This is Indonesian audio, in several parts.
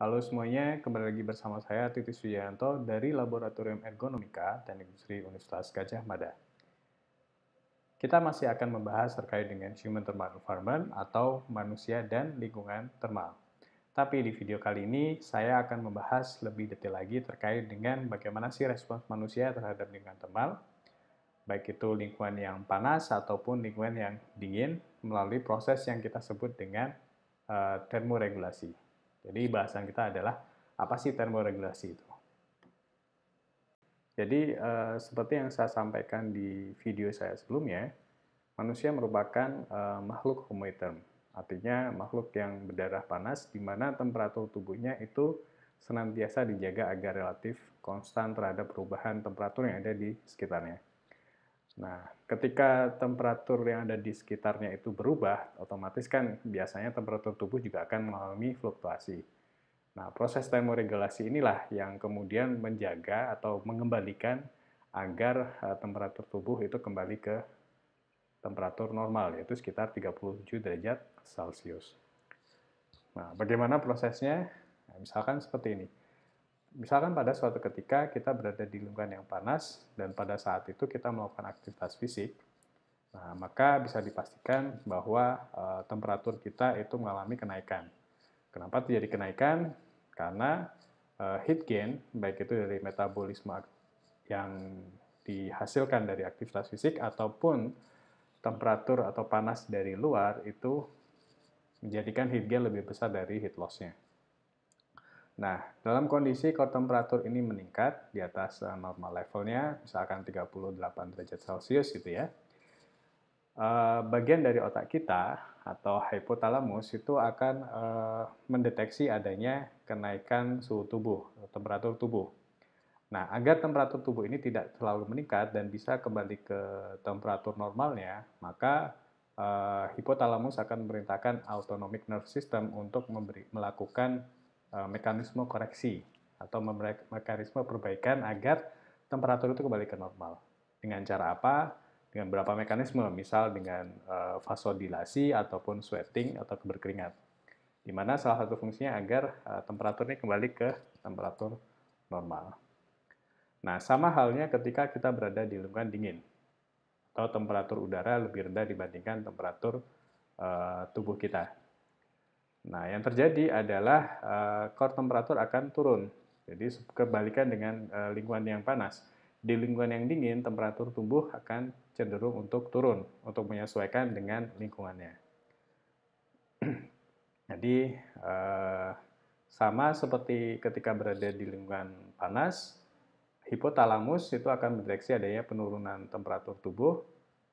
Halo semuanya, kembali lagi bersama saya Titis Wijayanto dari Laboratorium Ergonomika Teknik Industri Universitas Gadjah Mada. Kita masih akan membahas terkait dengan Human Thermal Environment atau manusia dan lingkungan termal. Tapi di video kali ini saya akan membahas lebih detail lagi terkait dengan bagaimana sih respons manusia terhadap lingkungan termal, baik itu lingkungan yang panas ataupun lingkungan yang dingin melalui proses yang kita sebut dengan termoregulasi. Jadi bahasan kita adalah apa sih termoregulasi itu? Jadi seperti yang saya sampaikan di video saya sebelumnya, manusia merupakan makhluk homoitem, artinya makhluk yang berdarah panas di mana temperatur tubuhnya itu senantiasa dijaga agar relatif konstan terhadap perubahan temperatur yang ada di sekitarnya. Nah, ketika temperatur yang ada di sekitarnya itu berubah, otomatis kan biasanya temperatur tubuh juga akan mengalami fluktuasi. Nah, proses termoregulasi inilah yang kemudian menjaga atau mengembalikan agar temperatur tubuh itu kembali ke temperatur normal, yaitu sekitar 37 derajat Celcius. Nah, bagaimana prosesnya? Nah, misalkan seperti ini. Misalkan pada suatu ketika kita berada di lingkungan yang panas dan pada saat itu kita melakukan aktivitas fisik, nah, maka bisa dipastikan bahwa temperatur kita itu mengalami kenaikan. Kenapa terjadi kenaikan? Karena heat gain, baik itu dari metabolisme yang dihasilkan dari aktivitas fisik ataupun temperatur atau panas dari luar itu menjadikan heat gain lebih besar dari heat loss-nya. Nah, dalam kondisi kalau temperatur ini meningkat di atas normal levelnya, misalkan 38 derajat Celcius gitu ya, bagian dari otak kita atau hipotalamus itu akan mendeteksi adanya kenaikan suhu tubuh, temperatur tubuh. Nah, agar temperatur tubuh ini tidak terlalu meningkat dan bisa kembali ke temperatur normalnya, maka hipotalamus akan memerintahkan autonomic nervous system untuk melakukan mekanisme koreksi atau mekanisme perbaikan agar temperatur itu kembali ke normal. Dengan cara apa? Dengan beberapa mekanisme, misal dengan vasodilasi ataupun sweating atau berkeringat. Di mana salah satu fungsinya agar temperatur ini kembali ke temperatur normal. Nah, sama halnya ketika kita berada di lingkungan dingin atau temperatur udara lebih rendah dibandingkan temperatur tubuh kita. Nah, yang terjadi adalah core temperatur akan turun. Jadi kebalikan dengan lingkungan yang panas. Di lingkungan yang dingin, temperatur tubuh akan cenderung untuk turun, untuk menyesuaikan dengan lingkungannya. Jadi, sama seperti ketika berada di lingkungan panas, hipotalamus itu akan mendeteksi adanya penurunan temperatur tubuh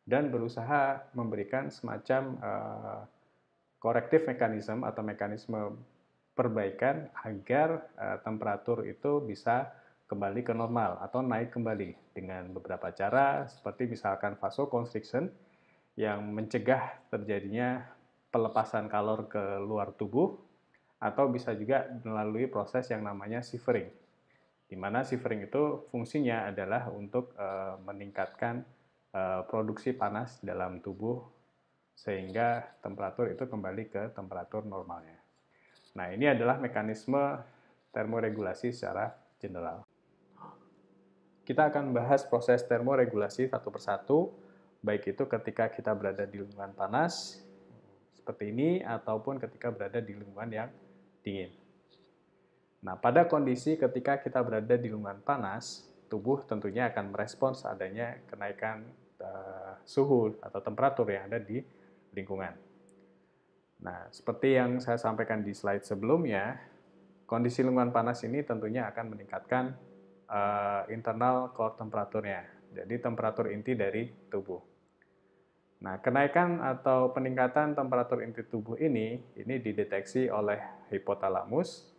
dan berusaha memberikan semacam korektif mekanisme atau mekanisme perbaikan agar temperatur itu bisa kembali ke normal atau naik kembali dengan beberapa cara seperti misalkan vasoconstriction yang mencegah terjadinya pelepasan kalor ke luar tubuh atau bisa juga melalui proses yang namanya shivering. Di mana shivering itu fungsinya adalah untuk meningkatkan produksi panas dalam tubuh sehingga temperatur itu kembali ke temperatur normalnya. Nah, ini adalah mekanisme termoregulasi secara general. Kita akan membahas proses termoregulasi satu persatu, baik itu ketika kita berada di lingkungan panas, seperti ini, ataupun ketika berada di lingkungan yang dingin. Nah, pada kondisi ketika kita berada di lingkungan panas, tubuh tentunya akan merespons adanya kenaikan suhu atau temperatur yang ada di lingkungan. Nah, seperti yang saya sampaikan di slide sebelumnya, kondisi lingkungan panas ini tentunya akan meningkatkan internal core temperaturnya, jadi temperatur inti dari tubuh. Nah, kenaikan atau peningkatan temperatur inti tubuh ini dideteksi oleh hipotalamus.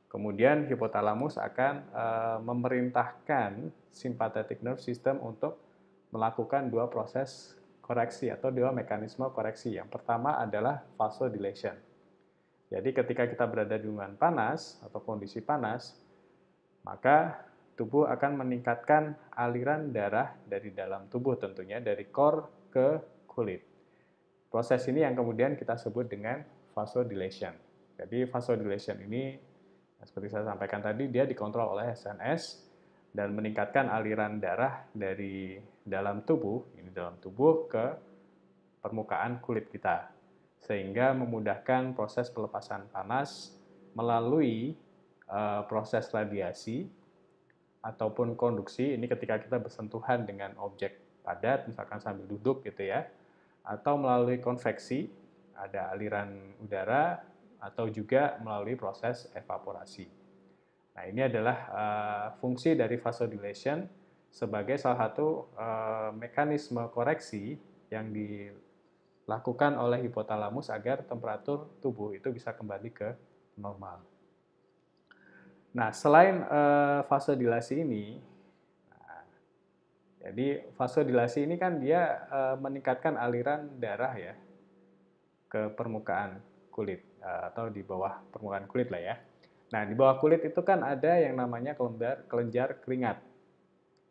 Kemudian hipotalamus akan memerintahkan sympathetic nerve system untuk melakukan dua proses koreksi atau dua mekanisme koreksi. Yang pertama adalah vasodilation. Jadi ketika kita berada di lingkungan panas atau kondisi panas, maka tubuh akan meningkatkan aliran darah dari dalam tubuh tentunya dari core ke kulit. Proses ini yang kemudian kita sebut dengan vasodilation. Jadi vasodilation ini Nah, seperti saya sampaikan tadi, dia dikontrol oleh SNS dan meningkatkan aliran darah dari dalam tubuh, ke permukaan kulit kita, sehingga memudahkan proses pelepasan panas melalui proses radiasi ataupun konduksi. Ini ketika kita bersentuhan dengan objek padat, misalkan sambil duduk gitu ya, atau melalui konveksi, ada aliran udara, atau juga melalui proses evaporasi. Nah, ini adalah fungsi dari vasodilation sebagai salah satu mekanisme koreksi yang dilakukan oleh hipotalamus agar temperatur tubuh itu bisa kembali ke normal. Nah, selain vasodilasi ini, jadi vasodilasi ini kan dia meningkatkan aliran darah ya ke permukaan kulit atau di bawah permukaan kulit lah ya. Nah, di bawah kulit itu kan ada yang namanya kelenjar keringat.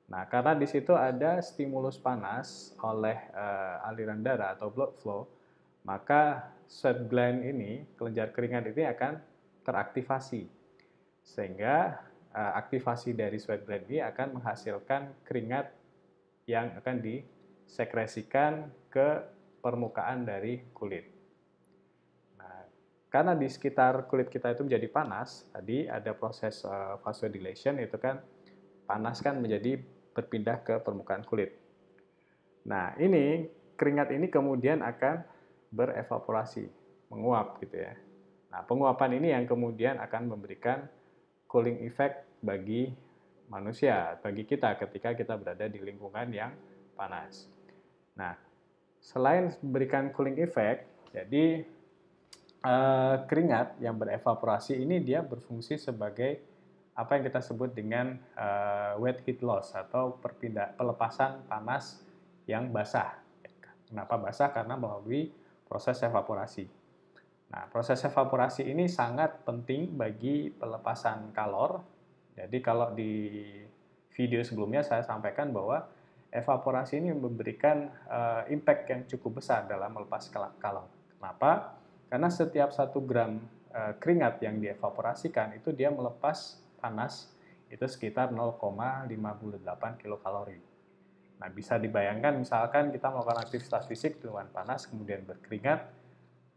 Nah, karena di situ ada stimulus panas oleh aliran darah atau blood flow, maka sweat gland ini, kelenjar keringat ini akan teraktivasi. Sehingga aktivasi dari sweat gland ini akan menghasilkan keringat yang akan disekresikan ke permukaan dari kulit. Nah, karena di sekitar kulit kita itu menjadi panas, tadi ada proses vasodilation, itu kan panas kan menjadi berpindah ke permukaan kulit. Nah, ini keringat ini kemudian akan berevaporasi, menguap gitu ya. Nah, penguapan ini yang kemudian akan memberikan cooling effect bagi manusia, bagi kita ketika kita berada di lingkungan yang panas. Nah, selain memberikan cooling effect, jadi keringat yang berevaporasi ini dia berfungsi sebagai apa yang kita sebut dengan wet heat loss atau pelepasan panas yang basah. Kenapa basah? Karena melalui proses evaporasi. Nah, proses evaporasi ini sangat penting bagi pelepasan kalor. Jadi kalau di video sebelumnya saya sampaikan bahwa evaporasi ini memberikan impact yang cukup besar dalam melepas kalor. Kenapa? Karena setiap 1 gram keringat yang dievaporasikan itu dia melepas panas itu sekitar 0,58 kilokalori. Nah, bisa dibayangkan misalkan kita melakukan aktivitas fisik dengan panas kemudian berkeringat.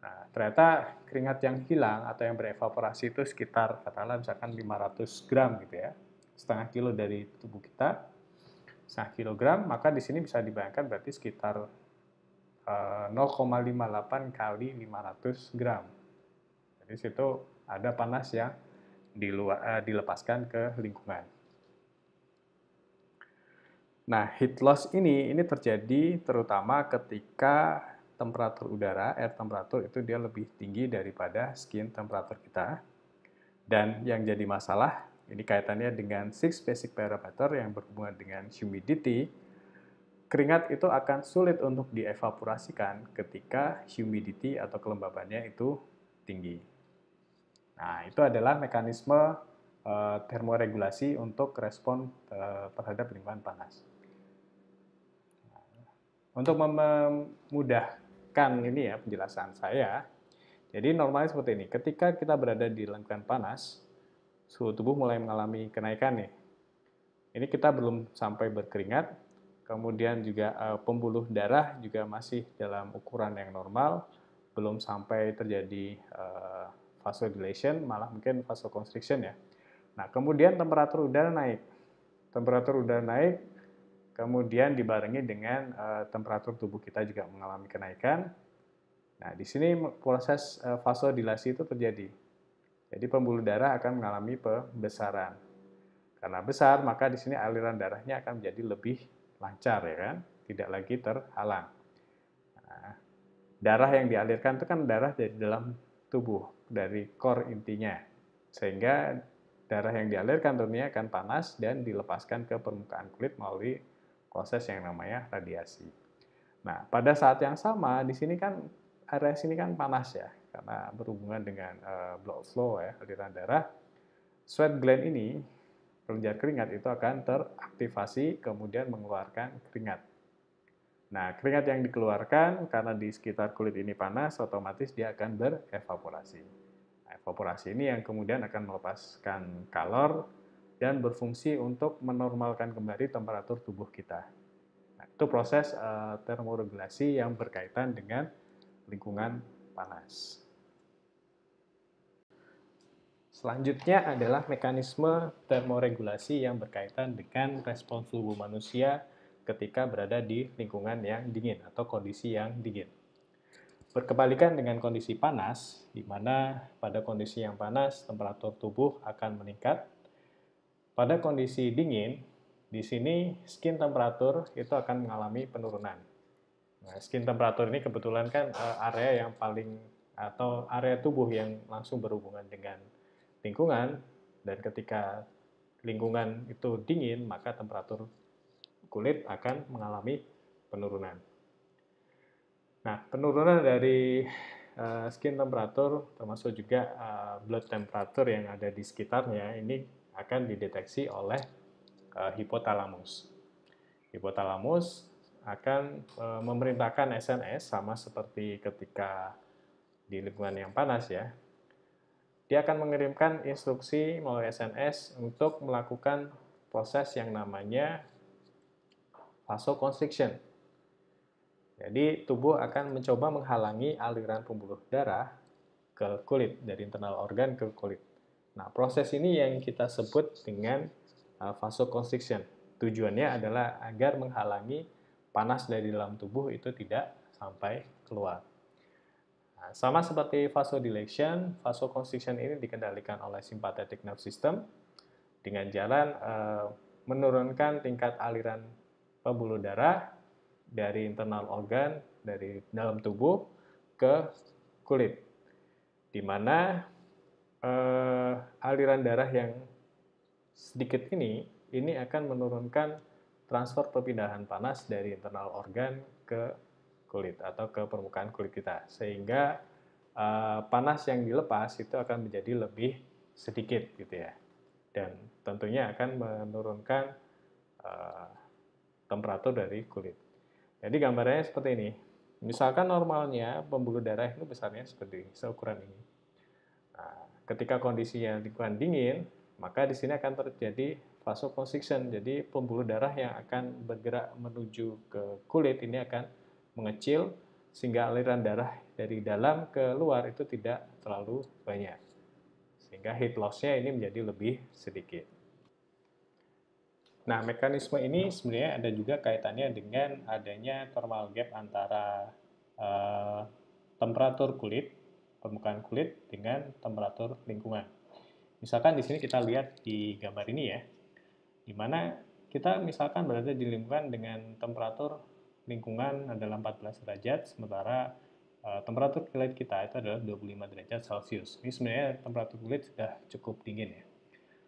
Nah, ternyata keringat yang hilang atau yang berevaporasi itu sekitar katakanlah misalkan 500 gram gitu ya. Setengah kilo dari tubuh kita, setengah kilogram, maka di sini bisa dibayangkan berarti sekitar 0,58 kali 500 gram. Jadi situ ada panas yang dilepaskan ke lingkungan. Nah, heat loss ini terjadi terutama ketika temperatur udara, air temperatur itu dia lebih tinggi daripada skin temperatur kita. Dan yang jadi masalah, ini kaitannya dengan 6 basic parameter yang berhubungan dengan humidity. Keringat itu akan sulit untuk dievaporasikan ketika humidity atau kelembabannya itu tinggi. Nah, itu adalah mekanisme termoregulasi untuk respon terhadap lingkungan panas. Untuk memudahkan ini ya penjelasan saya, jadi normalnya seperti ini. Ketika kita berada di lingkungan panas, suhu tubuh mulai mengalami kenaikan nih. Ini kita belum sampai berkeringat, kemudian juga pembuluh darah juga masih dalam ukuran yang normal, belum sampai terjadi vasodilation, malah mungkin vasoconstriction ya. Nah, kemudian temperatur udara naik. Temperatur udara naik, kemudian dibarengi dengan temperatur tubuh kita juga mengalami kenaikan. Nah, di sini proses vasodilasi itu terjadi. Jadi pembuluh darah akan mengalami pembesaran. Karena besar, maka di sini aliran darahnya akan menjadi lebih lancar ya kan, tidak lagi terhalang. Nah, darah yang dialirkan itu kan darah dari dalam tubuh, dari core intinya. Sehingga darah yang dialirkan tentunya akan panas dan dilepaskan ke permukaan kulit melalui proses yang namanya radiasi. Nah, pada saat yang sama di sini kan area sini kan panas ya, karena berhubungan dengan blood flow ya, aliran darah. Sweat gland ini, kelenjar keringat itu akan teraktivasi kemudian mengeluarkan keringat. Nah, keringat yang dikeluarkan karena di sekitar kulit ini panas, otomatis dia akan berevaporasi. Nah, Evaporasi ini yang kemudian akan melepaskan kalor dan berfungsi untuk menormalkan kembali temperatur tubuh kita. Nah, itu proses termoregulasi yang berkaitan dengan lingkungan panas. Selanjutnya adalah mekanisme termoregulasi yang berkaitan dengan respons tubuh manusia ketika berada di lingkungan yang dingin atau kondisi yang dingin. Berkebalikan dengan kondisi panas, di mana pada kondisi yang panas temperatur tubuh akan meningkat. Pada kondisi dingin, di sini skin temperatur itu akan mengalami penurunan. Nah, skin temperatur ini kebetulan kan area yang paling atau area tubuh yang langsung berhubungan dengan lingkungan, dan ketika lingkungan itu dingin, maka temperatur kulit akan mengalami penurunan. Nah, penurunan dari skin temperatur termasuk juga blood temperature yang ada di sekitarnya ini akan dideteksi oleh hipotalamus. Hipotalamus akan memerintahkan SNS sama seperti ketika di lingkungan yang panas ya. Dia akan mengirimkan instruksi melalui SNS untuk melakukan proses yang namanya vasoconstriction. Jadi tubuh akan mencoba menghalangi aliran pembuluh darah ke kulit, dari internal organ ke kulit. Nah, proses ini yang kita sebut dengan vasoconstriction. Tujuannya adalah agar menghalangi panas dari dalam tubuh itu tidak sampai keluar. Nah, sama seperti vasodilation, vasoconstriction ini dikendalikan oleh sympathetic nerve system dengan jalan menurunkan tingkat aliran pembuluh darah dari internal organ, dari dalam tubuh ke kulit, di mana aliran darah yang sedikit ini akan menurunkan transfer perpindahan panas dari internal organ ke kulit atau ke permukaan kulit kita, sehingga panas yang dilepas itu akan menjadi lebih sedikit gitu ya, dan tentunya akan menurunkan temperatur dari kulit. Jadi gambarnya seperti ini. Misalkan normalnya pembuluh darah itu besarnya seperti seukuran ini. Nah, ketika kondisinya lingkungan dingin, maka di sini akan terjadi vasoconstriction. Jadi pembuluh darah yang akan bergerak menuju ke kulit ini akan mengecil sehingga aliran darah dari dalam ke luar itu tidak terlalu banyak. Sehingga heat loss-nya ini menjadi lebih sedikit. Nah, mekanisme ini sebenarnya ada juga kaitannya dengan adanya thermal gap antara temperatur kulit, permukaan kulit, dengan temperatur lingkungan. Misalkan di sini kita lihat di gambar ini ya, di mana kita misalkan berada di lingkungan dengan temperatur lingkungan adalah 14 derajat, sementara temperatur kulit kita itu adalah 25 derajat Celcius. Ini sebenarnya temperatur kulit sudah cukup dingin ya.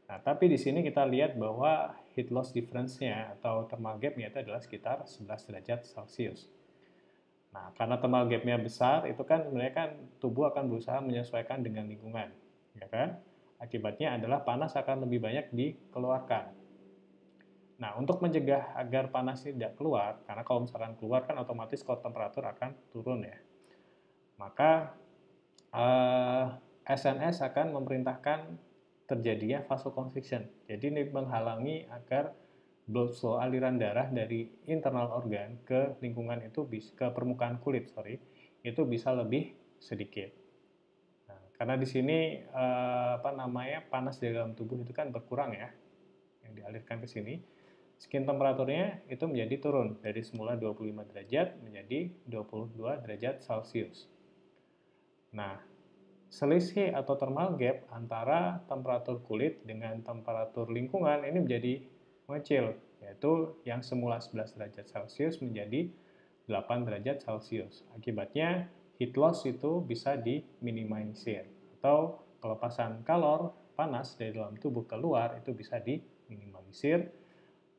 Nah, tapi di sini kita lihat bahwa heat loss difference-nya atau thermal gap-nya itu adalah sekitar 11 derajat Celcius. Nah, karena thermal gap-nya besar, itu kan sebenarnya kan tubuh akan berusaha menyesuaikan dengan lingkungan, ya kan? Akibatnya adalah panas akan lebih banyak dikeluarkan. Nah, untuk mencegah agar panas tidak keluar, karena kalau misalkan keluar kan otomatis kalau temperatur akan turun ya. Maka SNS akan memerintahkan terjadinya vasoconstriction. Jadi ini menghalangi agar blood flow, aliran darah dari internal organ ke lingkungan itu, ke permukaan kulit, itu bisa lebih sedikit. Nah, karena di sini panas di dalam tubuh itu kan berkurang ya, yang dialirkan ke sini. Skin temperaturnya itu menjadi turun dari semula 25 derajat menjadi 22 derajat Celcius. Nah, selisih atau thermal gap antara temperatur kulit dengan temperatur lingkungan ini menjadi mengecil, yaitu yang semula 11 derajat Celcius menjadi 8 derajat Celcius. Akibatnya heat loss itu bisa diminimalisir, atau pelepasan kalor panas dari dalam tubuh keluar itu bisa diminimalisir,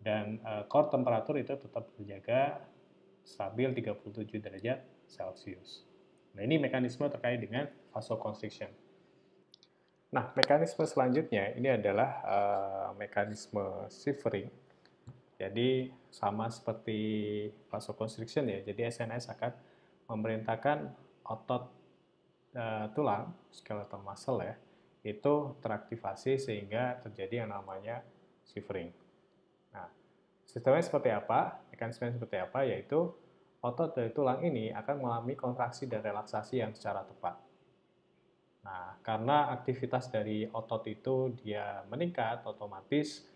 dan core temperatur itu tetap terjaga stabil 37 derajat Celcius. Nah, ini mekanisme terkait dengan vasoconstriction. Nah, mekanisme selanjutnya ini adalah mekanisme shivering. Jadi sama seperti vasoconstriction ya. Jadi SNS akan memerintahkan otot tulang, skeletal muscle ya, itu teraktivasi sehingga terjadi yang namanya shivering. Nah, sistemnya seperti apa? Mekanismenya seperti apa? Yaitu otot dari tulang ini akan mengalami kontraksi dan relaksasi yang secara tepat. Nah, karena aktivitas dari otot itu dia meningkat, otomatis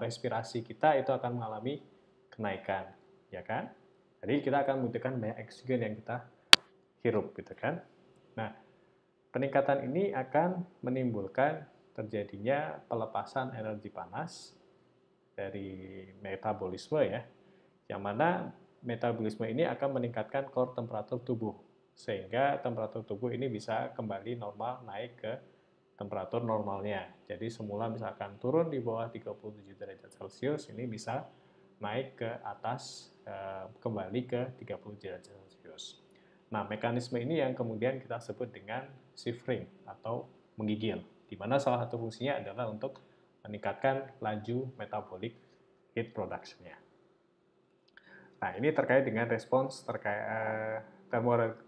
respirasi kita itu akan mengalami kenaikan, ya kan? Jadi kita akan membutuhkan banyak oksigen yang kita hirup, gitu kan? Nah, peningkatan ini akan menimbulkan terjadinya pelepasan energi panas dari metabolisme ya, yang mana metabolisme ini akan meningkatkan core temperatur tubuh, sehingga temperatur tubuh ini bisa kembali normal naik ke temperatur normalnya. Jadi semula misalkan turun di bawah 37 derajat Celcius, ini bisa naik ke atas, kembali ke 30 derajat Celcius. Nah, mekanisme ini yang kemudian kita sebut dengan shivering atau menggigil, di mana salah satu fungsinya adalah untuk meningkatkan laju metabolic heat production-nya. Nah, ini terkait dengan respons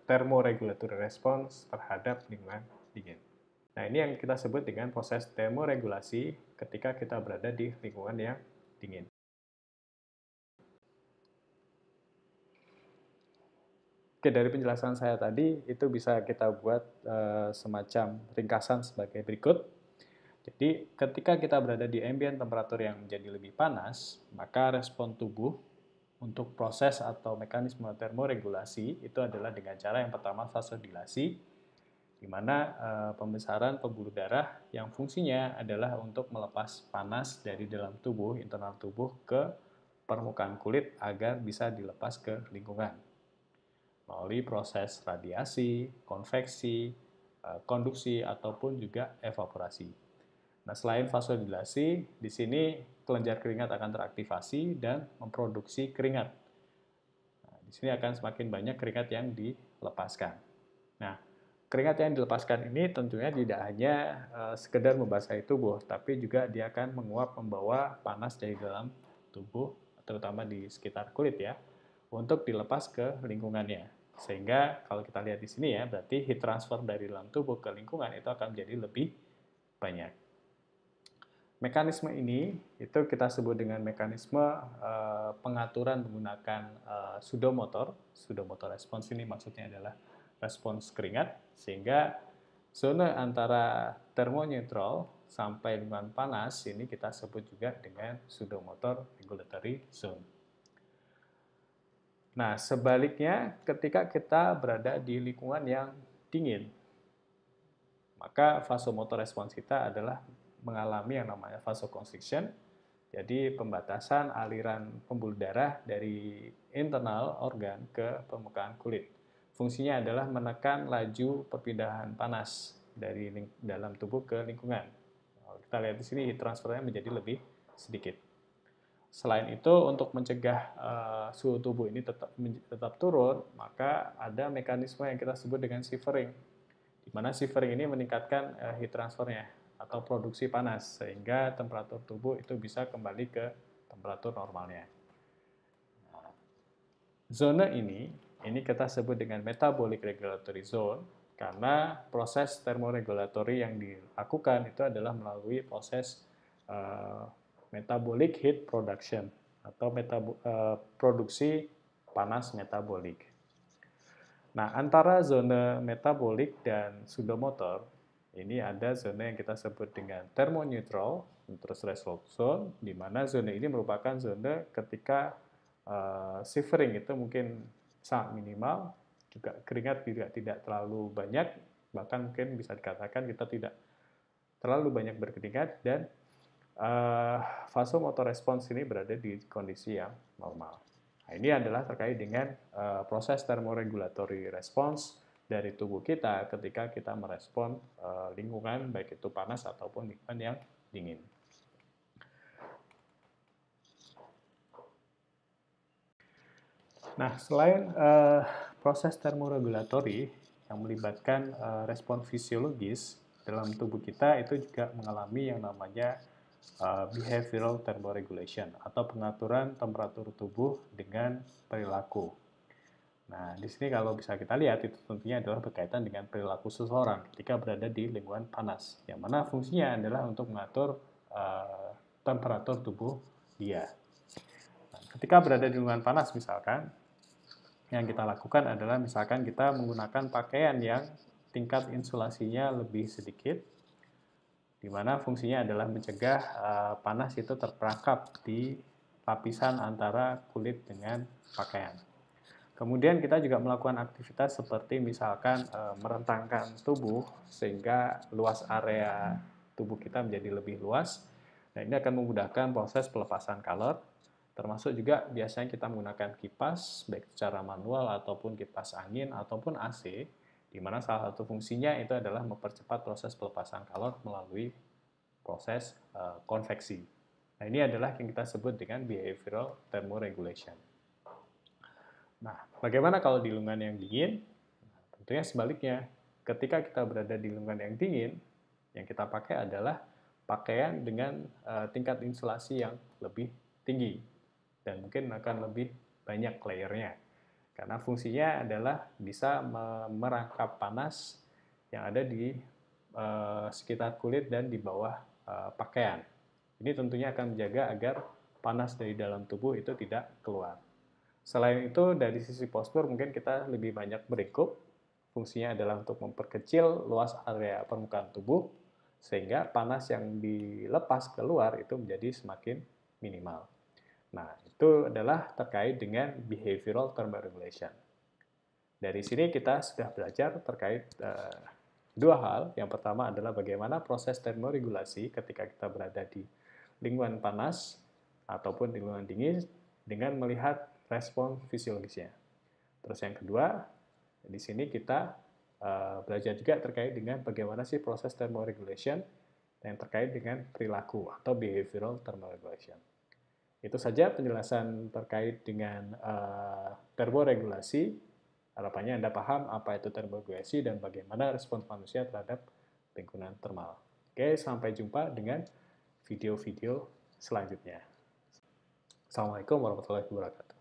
thermoregulatory response terhadap lingkungan dingin. Nah, ini yang kita sebut dengan proses termoregulasi ketika kita berada di lingkungan yang dingin. Oke, dari penjelasan saya tadi, itu bisa kita buat semacam ringkasan sebagai berikut. Jadi, ketika kita berada di ambient temperatur yang menjadi lebih panas, maka respon tubuh untuk proses atau mekanisme termoregulasi itu adalah dengan cara yang pertama vasodilasi, di mana pembesaran pembuluh darah yang fungsinya adalah untuk melepas panas dari dalam tubuh, internal tubuh ke permukaan kulit agar bisa dilepas ke lingkungan melalui proses radiasi, konveksi, konduksi, ataupun juga evaporasi. Nah, selain vasodilasi, di sini kelenjar keringat akan teraktivasi dan memproduksi keringat. Nah, di sini akan semakin banyak keringat yang dilepaskan. Nah, keringat yang dilepaskan ini tentunya tidak hanya sekedar membasahi tubuh, tapi juga dia akan menguap membawa panas dari dalam tubuh, terutama di sekitar kulit ya, untuk dilepas ke lingkungannya. Sehingga kalau kita lihat di sini ya, berarti heat transfer dari dalam tubuh ke lingkungan itu akan menjadi lebih banyak. Mekanisme ini itu kita sebut dengan mekanisme pengaturan menggunakan sudomotor. Sudomotor respons ini maksudnya adalah respons keringat, sehingga zona antara termoneutral sampai lingkungan panas ini kita sebut juga dengan sudomotor regulatory zone. Nah, sebaliknya ketika kita berada di lingkungan yang dingin, maka vasomotor respons kita adalah mengalami yang namanya vasoconstriction, jadi pembatasan aliran pembuluh darah dari internal organ ke permukaan kulit. Fungsinya adalah menekan laju perpindahan panas dari dalam tubuh ke lingkungan. Kita lihat di sini transfernya menjadi lebih sedikit. Selain itu, untuk mencegah suhu tubuh ini tetap turun, maka ada mekanisme yang kita sebut dengan shivering, di mana shivering ini meningkatkan heat transfernya atau produksi panas, sehingga temperatur tubuh itu bisa kembali ke temperatur normalnya. Zona ini kita sebut dengan metabolic regulatory zone, karena proses termoregulatory yang dilakukan itu adalah melalui proses metabolic heat production atau produksi panas metabolik. Nah, antara zona metabolik dan sudomotor, ini ada zona yang kita sebut dengan thermoneutral interest threshold zone, di mana zona ini merupakan zona ketika shivering itu mungkin sangat minimal, juga keringat juga tidak terlalu banyak, bahkan mungkin bisa dikatakan kita tidak terlalu banyak berkeringat, dan vasomotor respons ini berada di kondisi yang normal. Nah, ini adalah terkait dengan proses thermoregulatory response dari tubuh kita ketika kita merespon lingkungan, baik itu panas ataupun lingkungan yang dingin. Nah, selain proses termoregulatory yang melibatkan respon fisiologis dalam tubuh kita, itu juga mengalami yang namanya behavioral thermoregulation atau pengaturan temperatur tubuh dengan perilaku. Nah, di sini kalau bisa kita lihat itu tentunya adalah berkaitan dengan perilaku seseorang ketika berada di lingkungan panas, yang mana fungsinya adalah untuk mengatur temperatur tubuh dia. Nah, ketika berada di lingkungan panas misalkan, yang kita lakukan adalah misalkan kita menggunakan pakaian yang tingkat insulasinya lebih sedikit, di mana fungsinya adalah mencegah panas itu terperangkap di lapisan antara kulit dengan pakaian. Kemudian kita juga melakukan aktivitas seperti misalkan merentangkan tubuh sehingga luas area tubuh kita menjadi lebih luas. Nah, ini akan memudahkan proses pelepasan kalor, termasuk juga biasanya kita menggunakan kipas, baik secara manual ataupun kipas angin ataupun AC, di mana salah satu fungsinya itu adalah mempercepat proses pelepasan kalor melalui proses konveksi. Nah, ini adalah yang kita sebut dengan behavioral thermoregulation. Nah, bagaimana kalau di lingkungan yang dingin? Nah, tentunya sebaliknya. Ketika kita berada di lingkungan yang dingin, yang kita pakai adalah pakaian dengan tingkat insulasi yang lebih tinggi dan mungkin akan lebih banyak layernya. Karena fungsinya adalah bisa merangkap panas yang ada di sekitar kulit dan di bawah pakaian. Ini tentunya akan menjaga agar panas dari dalam tubuh itu tidak keluar. Selain itu, dari sisi postur mungkin kita lebih banyak berlingkup. Fungsinya adalah untuk memperkecil luas area permukaan tubuh, sehingga panas yang dilepas keluar itu menjadi semakin minimal. Nah, itu adalah terkait dengan behavioral thermoregulation. Dari sini kita sudah belajar terkait dua hal. Yang pertama adalah bagaimana proses termoregulasi ketika kita berada di lingkungan panas ataupun di lingkungan dingin dengan melihat respon fisiologisnya. Terus yang kedua, di sini kita belajar juga terkait dengan bagaimana sih proses thermoregulation yang terkait dengan perilaku atau behavioral thermoregulation. Itu saja penjelasan terkait dengan termoregulasi. Harapannya Anda paham apa itu termoregulasi dan bagaimana respons manusia terhadap lingkungan termal. Oke, sampai jumpa dengan video-video selanjutnya. Assalamualaikum warahmatullahi wabarakatuh.